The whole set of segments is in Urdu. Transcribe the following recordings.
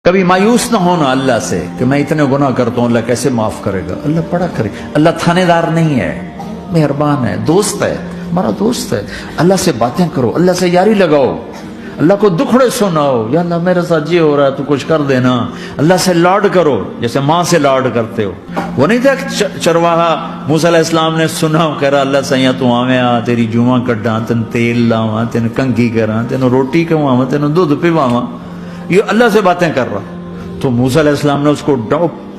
کبھی مایوس نہ ہونا اللہ سے کہ میں اتنے گناہ کرتا ہوں، اللہ کیسے معاف کرے گا؟ اللہ بڑا کرے. اللہ تھانے دار نہیں ہے، مہربان ہے، دوست ہے، ہمارا دوست ہے. اللہ سے باتیں کرو، اللہ سے یاری لگاؤ، اللہ کو دکھڑے سناؤ. یا اللہ میرے ساتھ یہ ہو رہا ہے تو کچھ کر دینا. اللہ سے لاڈ کرو جیسے ماں سے لاڈ کرتے ہو. وہ نہیں تھا چرواہا موسیٰ علیہ السلام نے سنا، کہہ رہا اللہ سیاں تو آویں آ تیری جواں کڈاں، تین تیل لاواں، تین کنگھی کراں، تین روٹی کھواواں، تین دودھ پیواواں. یہ اللہ سے باتیں کر رہا. تو موسیٰ علیہ السلام نے اس کو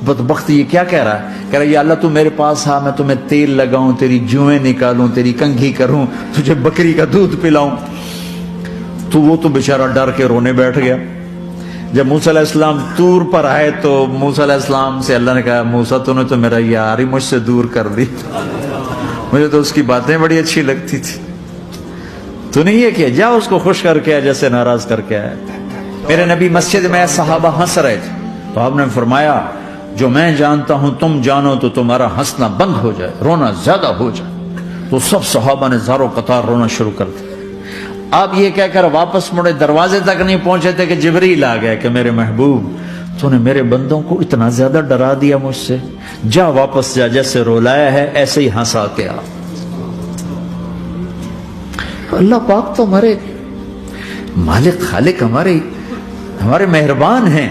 بدبخت یہ کیا کہہ رہا ہے؟ کہہ رہا یا اللہ تو میرے پاس آ، میں تمہیں تیل لگاؤں، تیری جوئیں نکالوں، تیری کنگھی کروں، تجھے بکری کا دودھ پلاؤں. تو وہ تو بیچارہ ڈر کے رونے بیٹھ گیا. جب موسیٰ علیہ السلام طور پر آئے تو موسیٰ علیہ السلام سے اللہ نے کہا موسیٰ تو نے تو میرا یار ہی مجھ سے دور کر دی، مجھے تو اس کی باتیں بڑی اچھی لگتی تھی. تو نہیں یہ کیا، جا اس کو خوش کر کے جیسے ناراض کر کے آیا. میرے نبی مسجد میں صحابہ ہنس رہے تھے تو آپ نے فرمایا جو میں جانتا ہوں تم جانو تو تمہارا ہنسنا بند ہو جائے، رونا زیادہ ہو جائے. تو سب صحابہ نے زاروں قطار رونا شروع کر دیا. آپ یہ کہہ کر واپس مڑے، دروازے تک نہیں پہنچے تھے کہ جبریل آ گیا کہ میرے محبوب تو نے میرے بندوں کو اتنا زیادہ ڈرا دیا مجھ سے، جا واپس جا، جیسے رولایا ہے ایسے ہی ہنسا کے آ. اللہ پاک تو ہمارے مالک خالق، ہمارے مہربان ہیں.